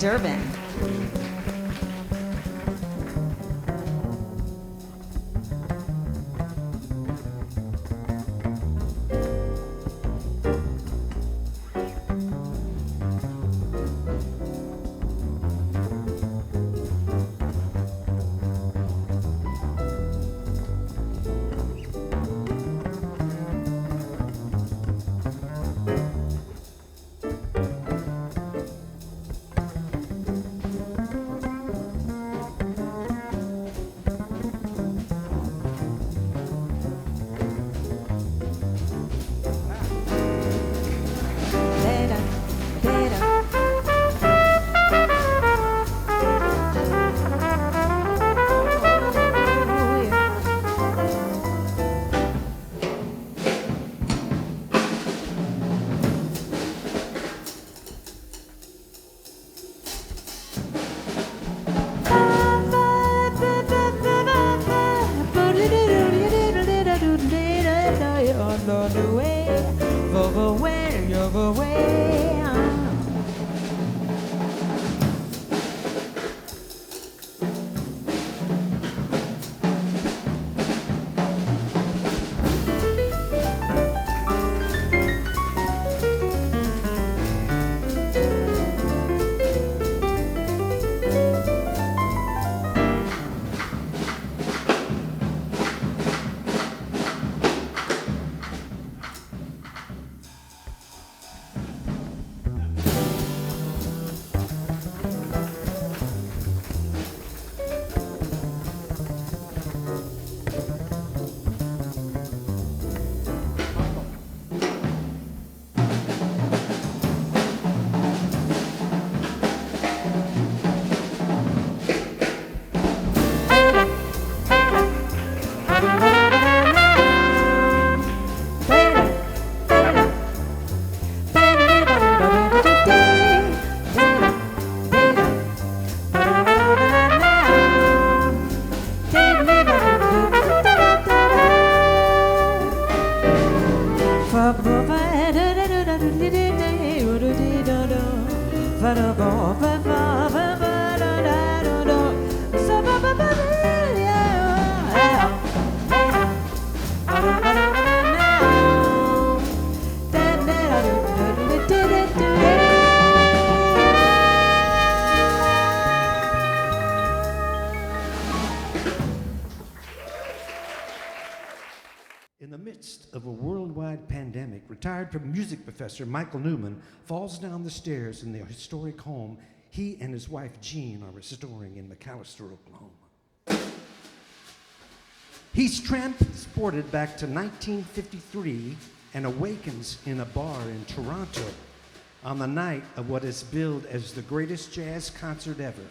Durbin. In the midst of a worldwide pandemic, retired music professor Michael Newman falls down the stairs in the historic home he and his wife Jean are restoring in McAlester, Oklahoma. He's transported back to 1953 and awakens in a bar in Toronto on the night of what is billed as the greatest jazz concert ever.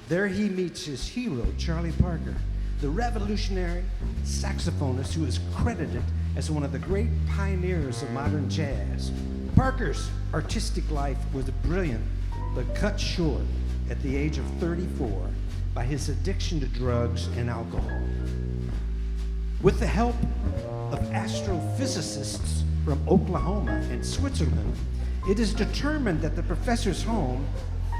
There he meets his hero, Charlie Parker, the revolutionary saxophonist who is credited as one of the great pioneers of modern jazz. Parker's artistic life was brilliant, but cut short at the age of 34 by his addiction to drugs and alcohol. With the help of astrophysicists from Oklahoma and Switzerland, it is determined that the professor's home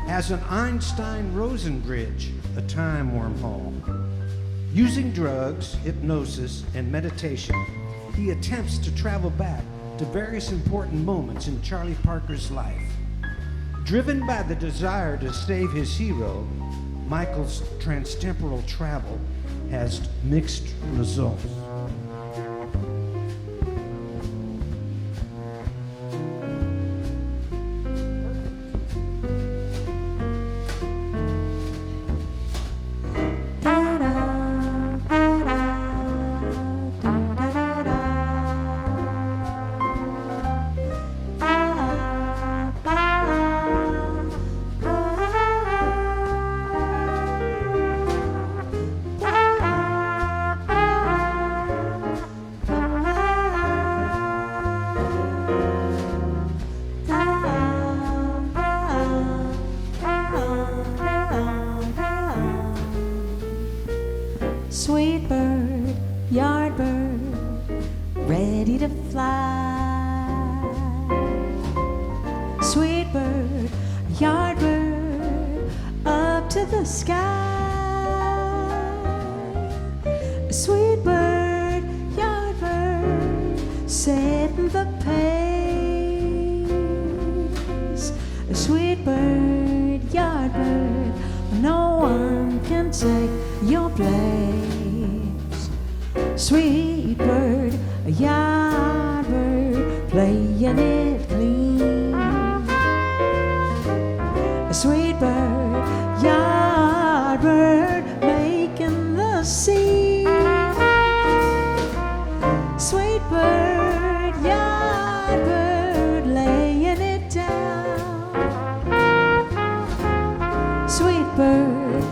has an Einstein-Rosen bridge, a time wormhole. Using drugs, hypnosis, and meditation, he attempts to travel back to various important moments in Charlie Parker's life. Driven by the desire to save his hero, Michael's transtemporal travel has mixed results. Sweet bird, yard bird, ready to fly. Sweet bird, yard bird, up to the sky. Sweet bird, yard bird, setting the pace. Sweet bird, yard bird, no one can take your place. Sweet bird, a yard bird, playing it clean. A sweet bird, yard bird, making the scene. Sweet bird, yard bird, laying it down. Sweet bird,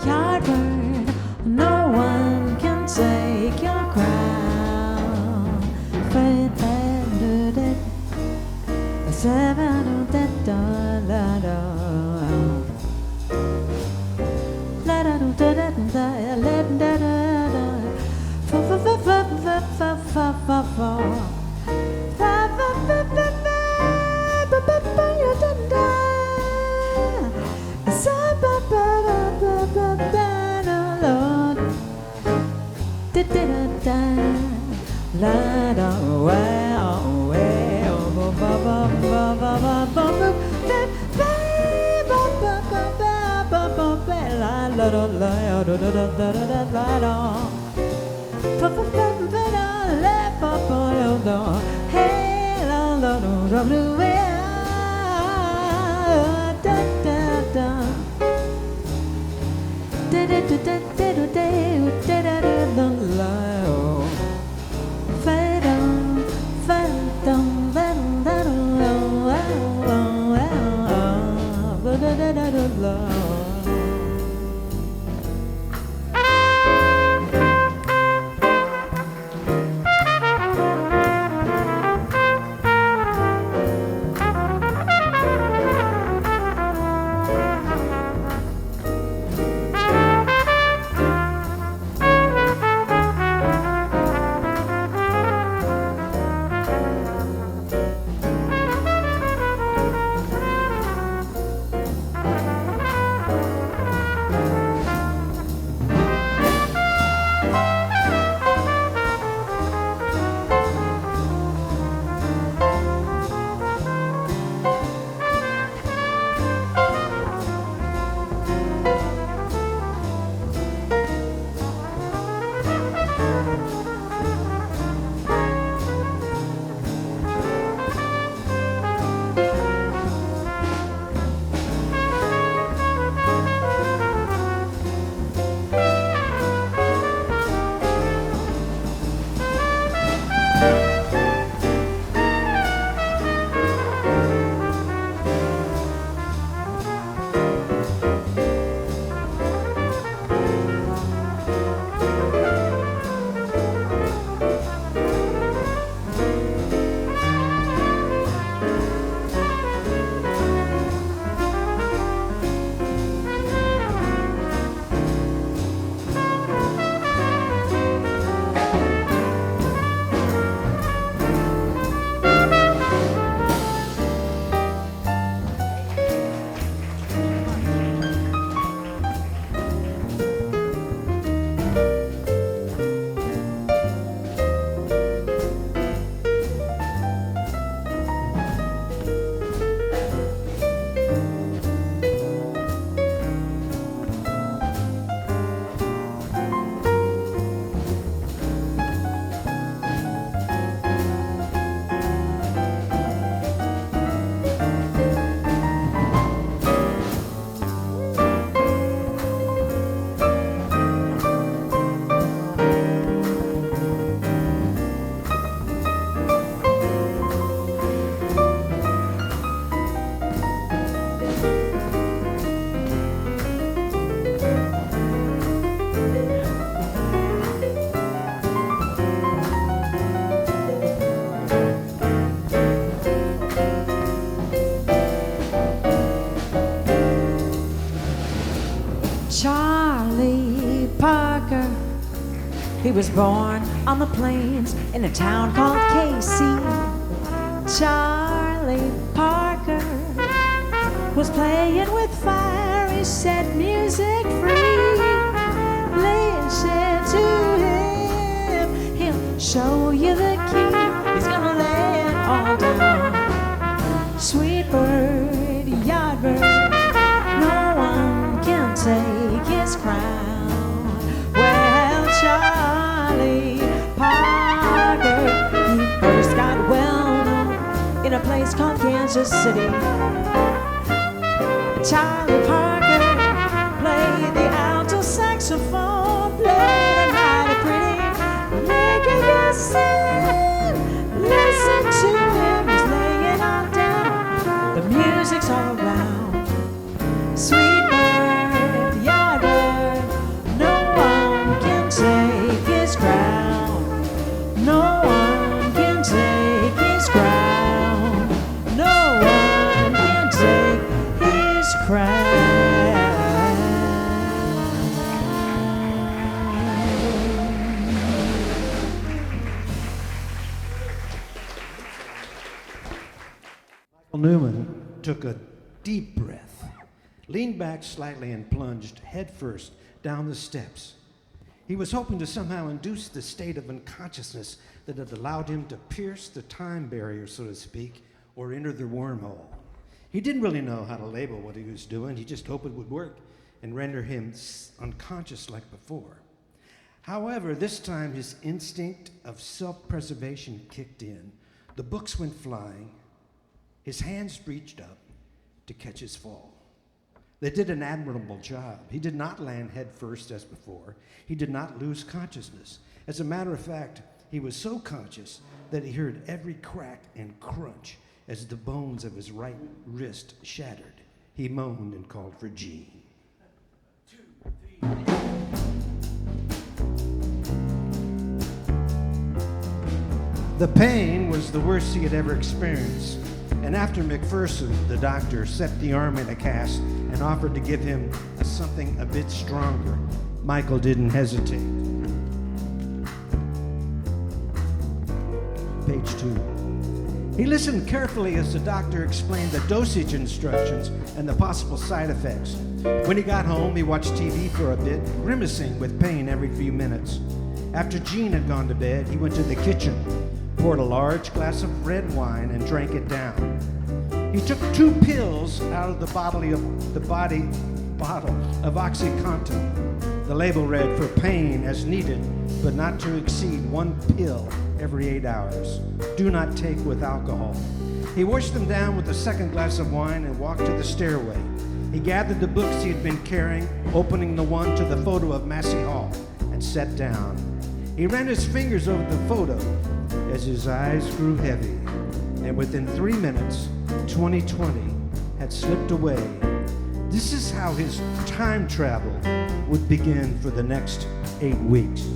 yard bird, no one can take your crown. was born on the plains in a town called Casey. Charlie Parker was playing with fire. He set music free. Listen to him, he'll show you the key. He's gonna lay it all down. Sweet bird, yard bird, no one can take his crown. Well, Charlie Parker, he first got well known in a place called Kansas City. Charlie Parker played the alto saxophone, played it mighty pretty, make you listen, listen to him, he's laying it all down. The music's all around. Sweet bird, yard bird, no one can take his crown. No one can take his crown. No one can take his crown. Newman took a deep breath, leaned back slightly, and plunged headfirst down the steps. He was hoping to somehow induce the state of unconsciousness that had allowed him to pierce the time barrier, so to speak, or enter the wormhole. He didn't really know how to label what he was doing. He just hoped it would work and render him unconscious like before. However, this time his instinct of self-preservation kicked in. The books went flying. His hands reached up to catch his fall. They did an admirable job. He did not land head first as before. He did not lose consciousness. As a matter of fact, he was so conscious that he heard every crack and crunch as the bones of his right wrist shattered. He moaned and called for Gene. 2, 3. The pain was the worst he had ever experienced. And after McPherson, the doctor, set the arm in a cast and offered to give him something a bit stronger, Michael didn't hesitate. Page 2. He listened carefully as the doctor explained the dosage instructions and the possible side effects. When he got home, he watched TV for a bit, grimacing with pain every few minutes. After Gene had gone to bed, he went to the kitchen, poured a large glass of red wine, and drank it down. He took 2 pills out of the bottle of OxyContin. The label read, "For pain as needed, but not to exceed 1 pill every 8 hours. Do not take with alcohol." He washed them down with a second glass of wine and walked to the stairway. He gathered the books he had been carrying, opening the one to the photo of Massey Hall, and sat down. He ran his fingers over the photo as his eyes grew heavy, and within 3 minutes, 2020 had slipped away. This is how his time travel would begin for the next 8 weeks.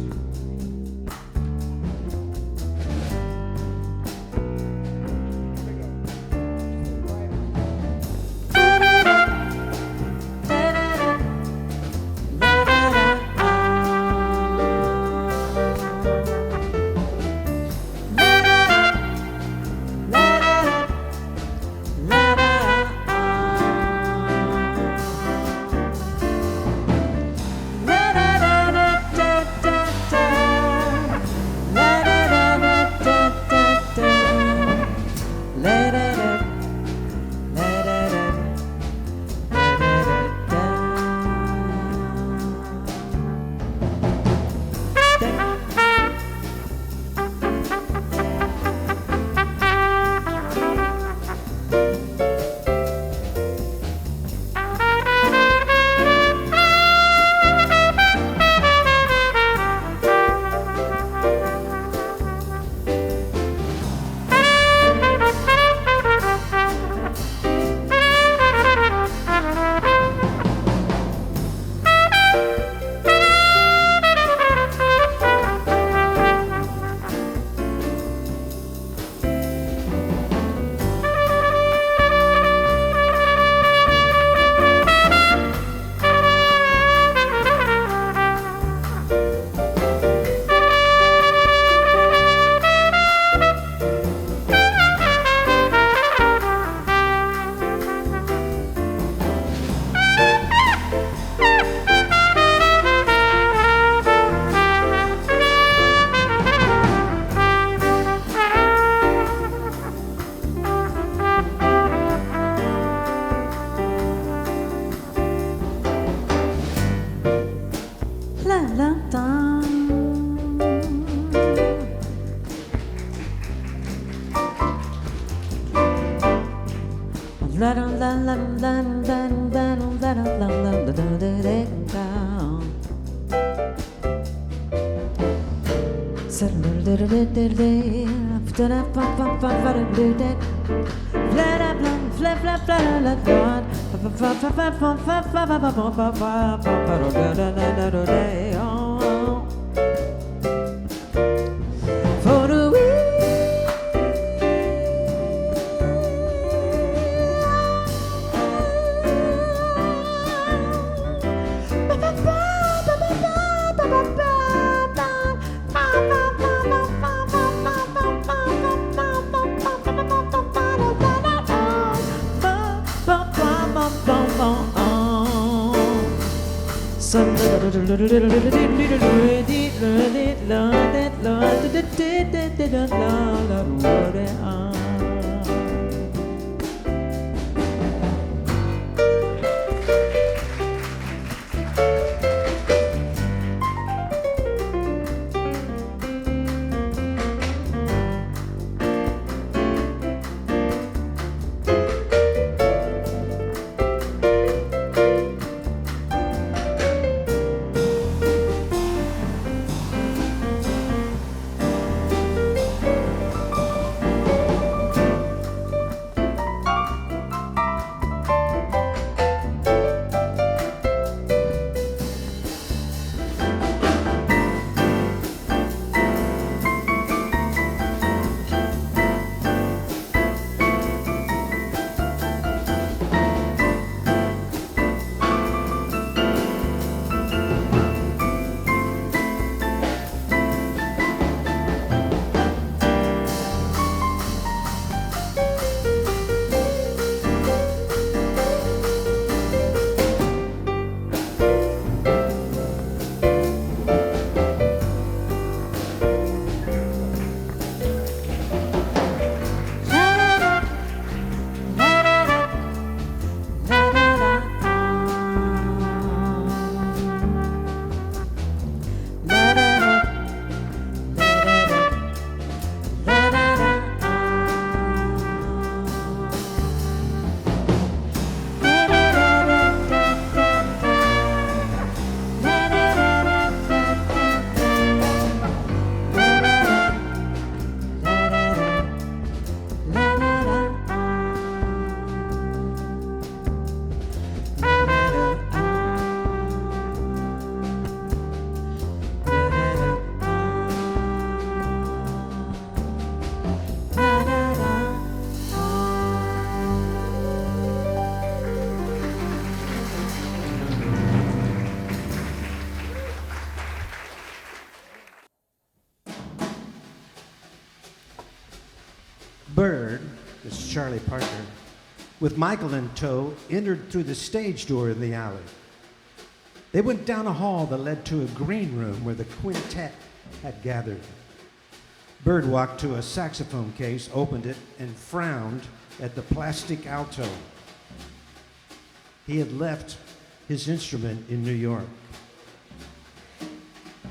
Bird, this is Charlie Parker, with Michael in tow, entered through the stage door in the alley. They went down a hall that led to a green room where the quintet had gathered. Bird walked to a saxophone case, opened it, and frowned at the plastic alto. He had left his instrument in New York.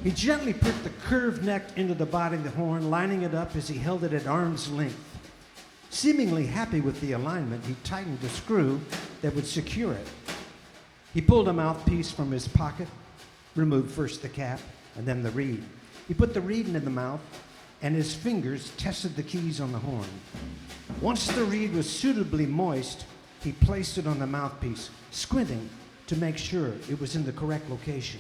He gently put the curved neck into the body of the horn, lining it up as he held it at arm's length. Seemingly happy with the alignment, he tightened the screw that would secure it. He pulled a mouthpiece from his pocket, removed first the cap and then the reed. He put the reed into the mouth, and his fingers tested the keys on the horn. Once the reed was suitably moist, he placed it on the mouthpiece, squinting to make sure it was in the correct location.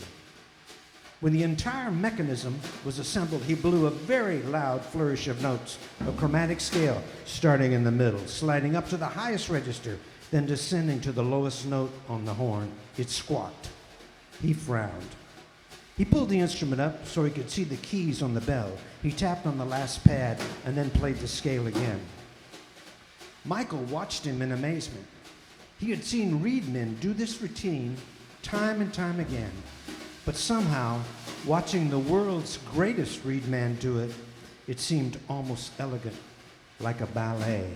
When the entire mechanism was assembled, he blew a very loud flourish of notes, a chromatic scale starting in the middle, sliding up to the highest register, then descending to the lowest note on the horn. It squawked. He frowned. He pulled the instrument up so he could see the keys on the bell. He tapped on the last pad and then played the scale again. Michael watched him in amazement. He had seen reed men do this routine time and time again. But somehow, watching the world's greatest reed man do it, it seemed almost elegant, like a ballet.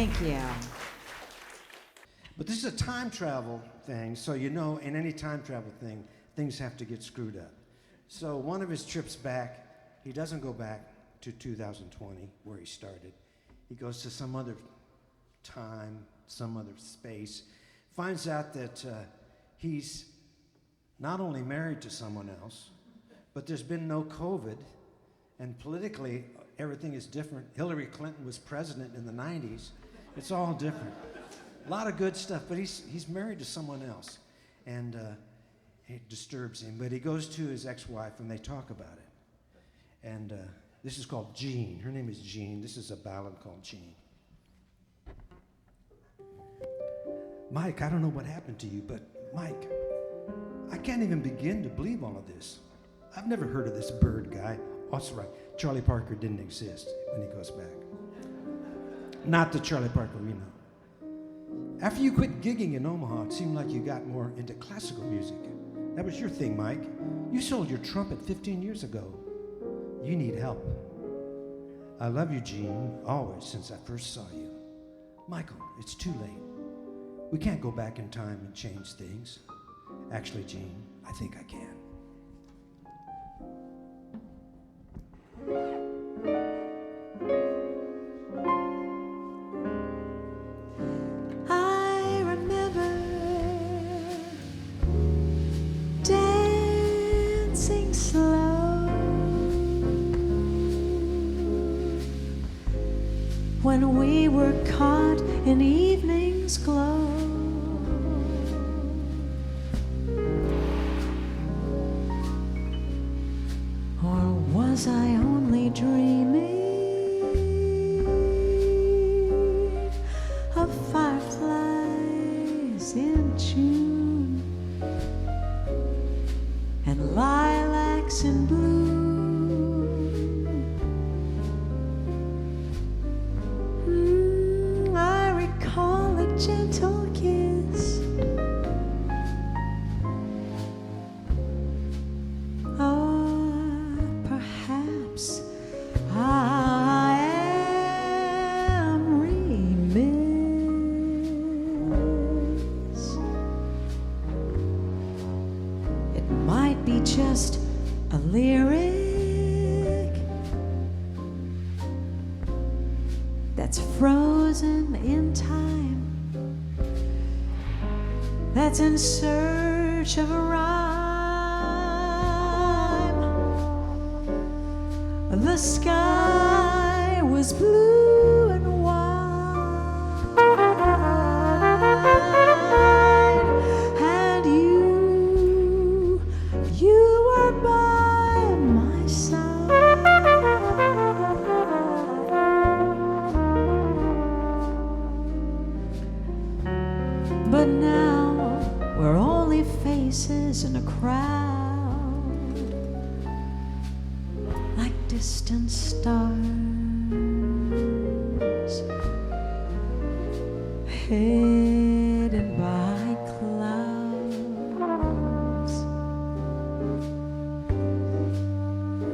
Thank you. But this is a time travel thing, so you know in any time travel thing, things have to get screwed up. So one of his trips back, he doesn't go back to 2020, where he started. He goes to some other time, some other space, finds out that he's not only married to someone else, but there's been no COVID, and politically, everything is different. Hillary Clinton was president in the 90s. It's all different. A lot of good stuff, but he's married to someone else, and it disturbs him. But he goes to his ex-wife, and they talk about it. And this is called Jean. Her name is Jean. This is a ballad called Jean. Mike, I don't know what happened to you, but Mike, I can't even begin to believe all of this. I've never heard of this bird guy. Oh, that's right. Charlie Parker didn't exist when he goes back. Not the Charlie Parker we know. After you quit gigging in Omaha, it seemed like you got more into classical music. That was your thing, Mike. You sold your trumpet 15 years ago. You need help. I love you, Gene, always, since I first saw you. Michael, it's too late. We can't go back in time and change things. Actually, Gene, I think I can. I remember dancing slow when we were caught in evening's glow. Or was I only dreaming of fireflies in June and lilacs in bloom? I recall a gentle kiss. Perhaps I am remiss. It might be just a lyric that's frozen in time, that's in search of a rhyme. The sky was blue and white, and you were by my side. But now we're only faces in a crowd, distant stars hidden by clouds.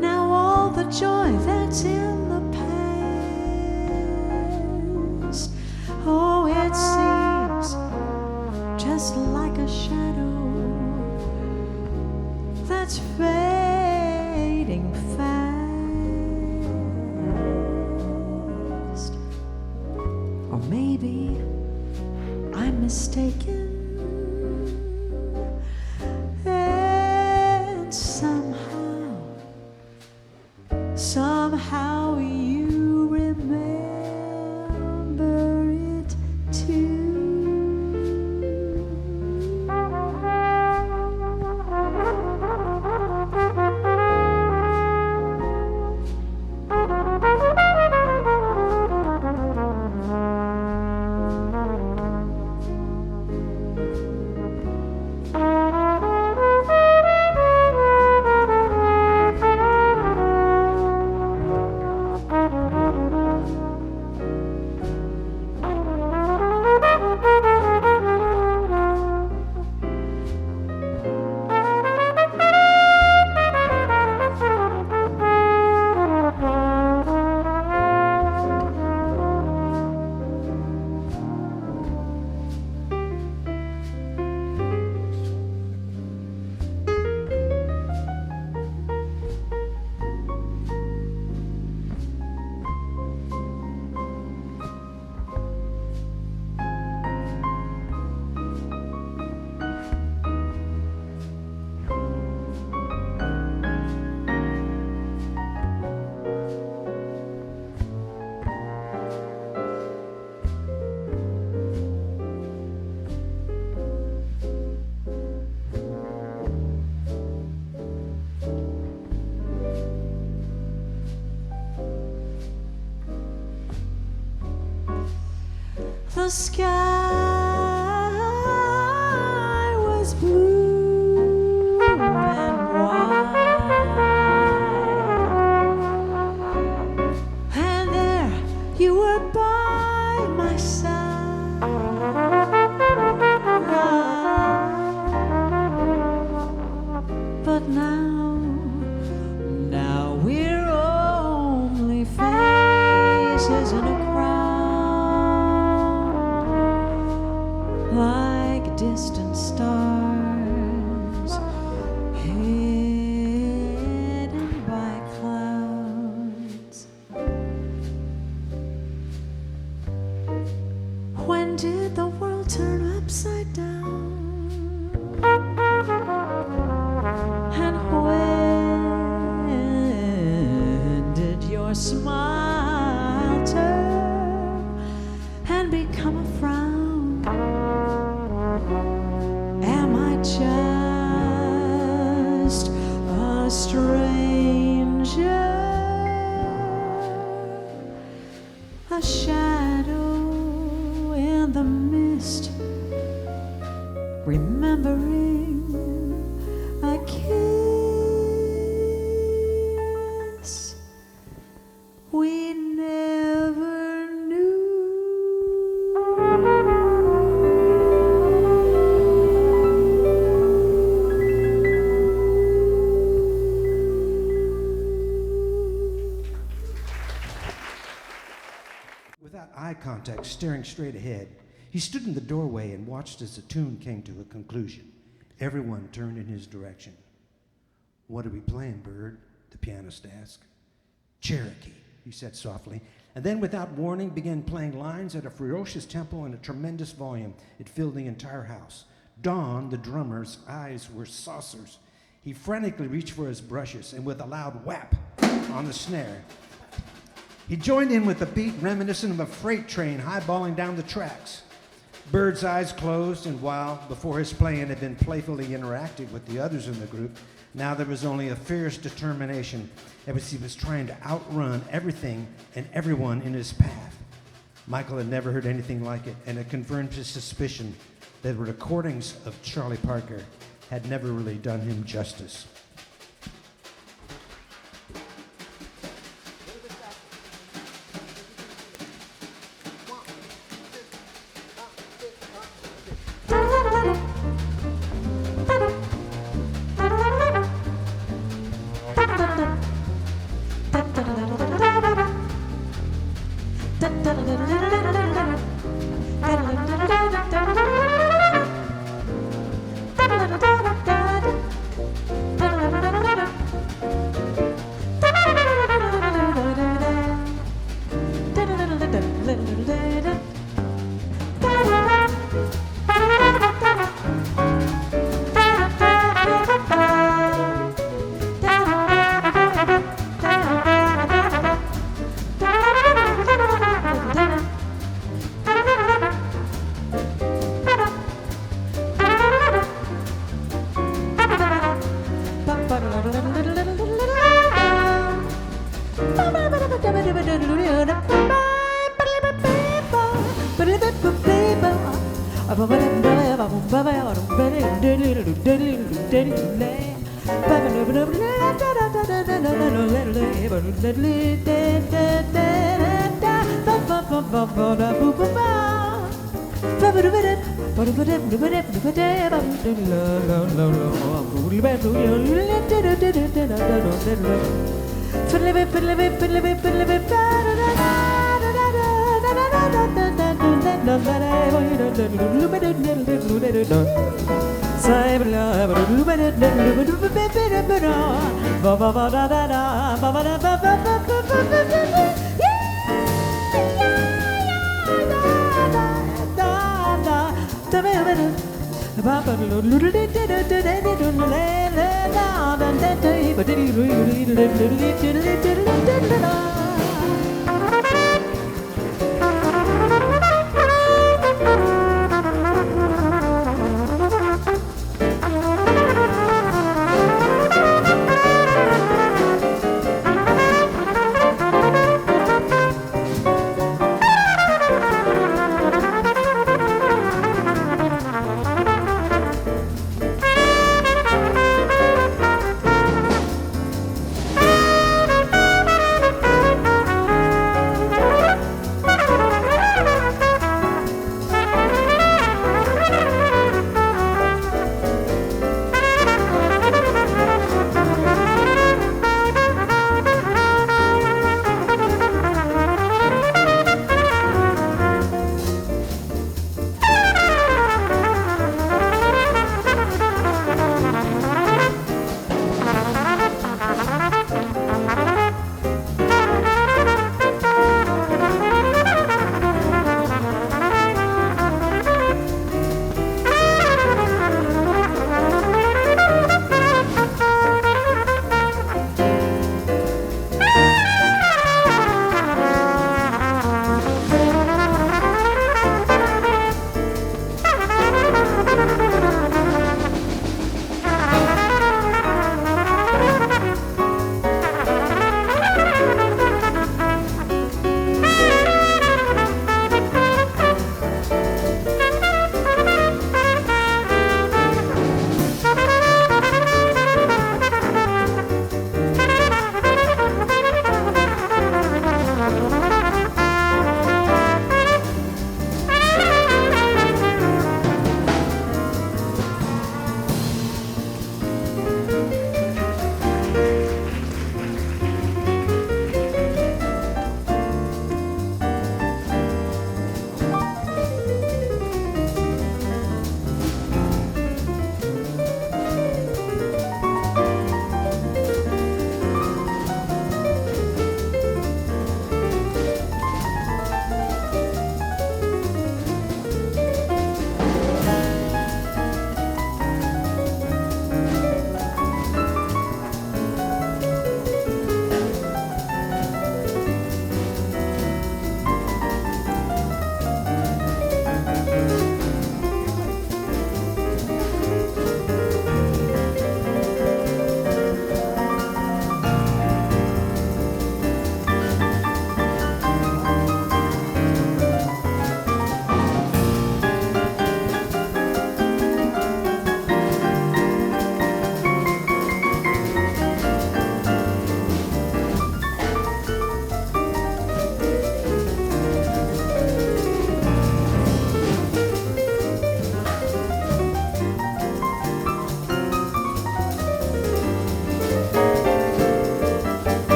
Now all the joy that's in the past, oh, it seems just like a shadow that's fading fast. Or maybe I'm mistaken, and somehow you remember it too. the sky was blue and white, and there you were by my side. But now we're only faces in a crowd, like distant stars hidden by clouds. When did the world turn upside down? And when did your smile turn and become a frown? Am I just a stranger, a shadow in the mist, remembering a kiss we never knew? Without eye contact, staring straight ahead, he stood in the doorway and watched as the tune came to a conclusion. Everyone turned in his direction. "What are we playing, Bird?" the pianist asked. "Cherokee," he said softly, and then without warning began playing lines at a ferocious tempo and a tremendous volume. It filled the entire house. Don, the drummer's eyes were saucers. He frantically reached for his brushes, and with a loud whap on the snare, he joined in with a beat reminiscent of a freight train highballing down the tracks. Bird's eyes closed, and while before his playing had been playfully interactive with the others in the group, now there was only a fierce determination as he was trying to outrun everything and everyone in his path. Michael had never heard anything like it, and it confirmed his suspicion that the recordings of Charlie Parker had never really done him justice.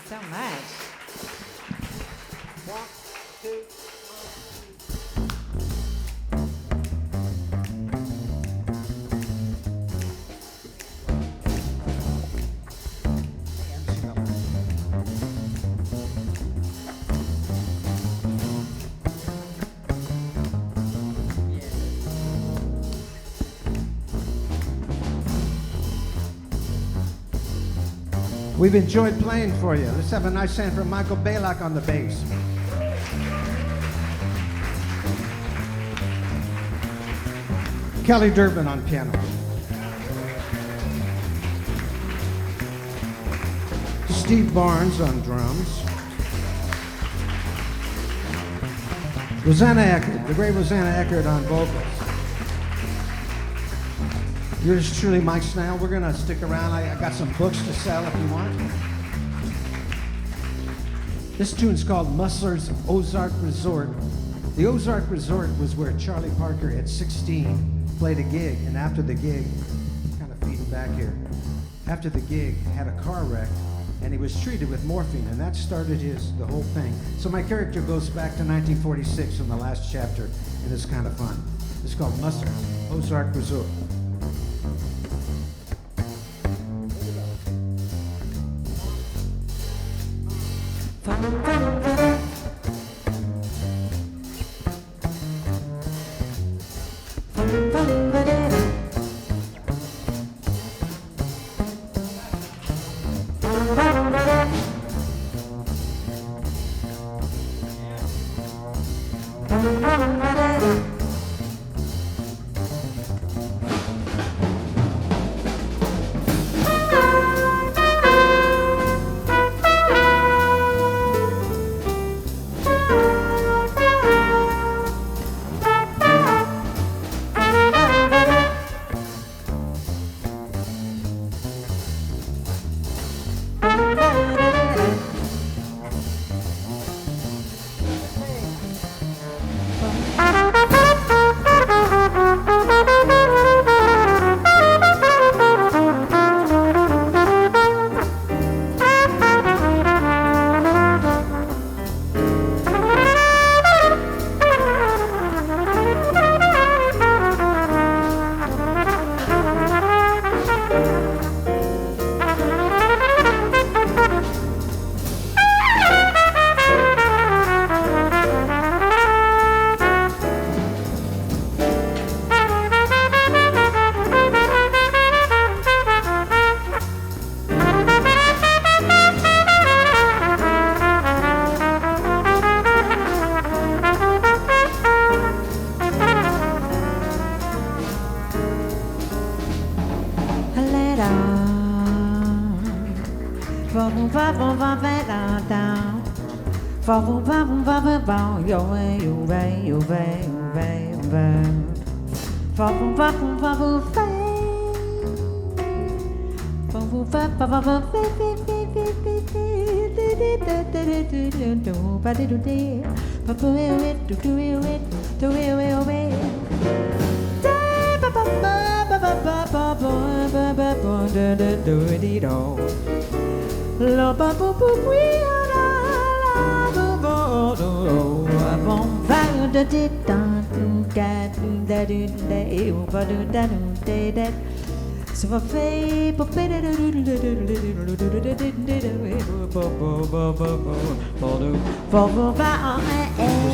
so much. One, two. We've enjoyed playing for you. Let's have a nice hand for Michael Baylock on the bass. Kelly Durbin on piano. Steve Barnes on drums. Rosana Eckert, the great Rosana Eckert on vocals. Yours truly, Mike Steinel. We're gonna stick around. I got some books to sell if you want. This tune's called Musser's Ozark Resort. The Ozark Resort was where Charlie Parker at 16 played a gig, and after the gig, kind of feeding back here, after the gig, had a car wreck, and he was treated with morphine, and that started the whole thing. So my character goes back to 1946 from the last chapter, and it's kind of fun. It's called Musser, Ozark Resort.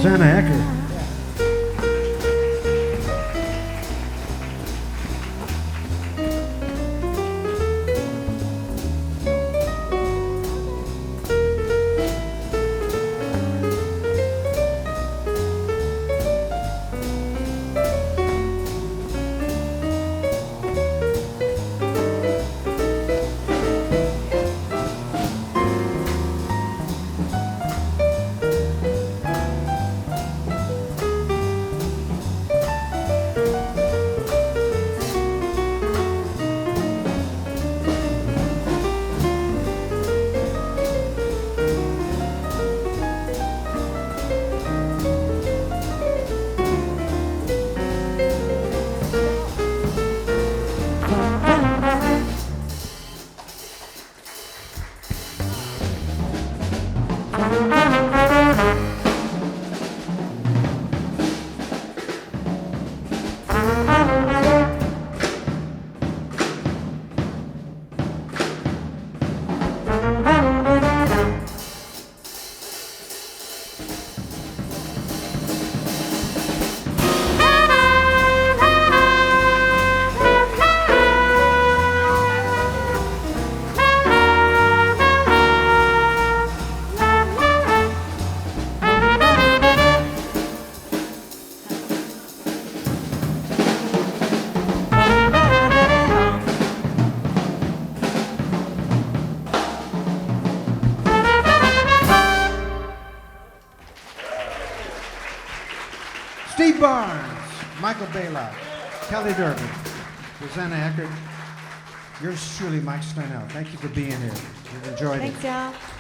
Rosana Eckert. Steve Barnes, Michael Baylock, Kelly Durbin, Rosana Eckert, yours truly, Mike Steinel. Thank you for being here. We've enjoyed it. Thanks, y'all.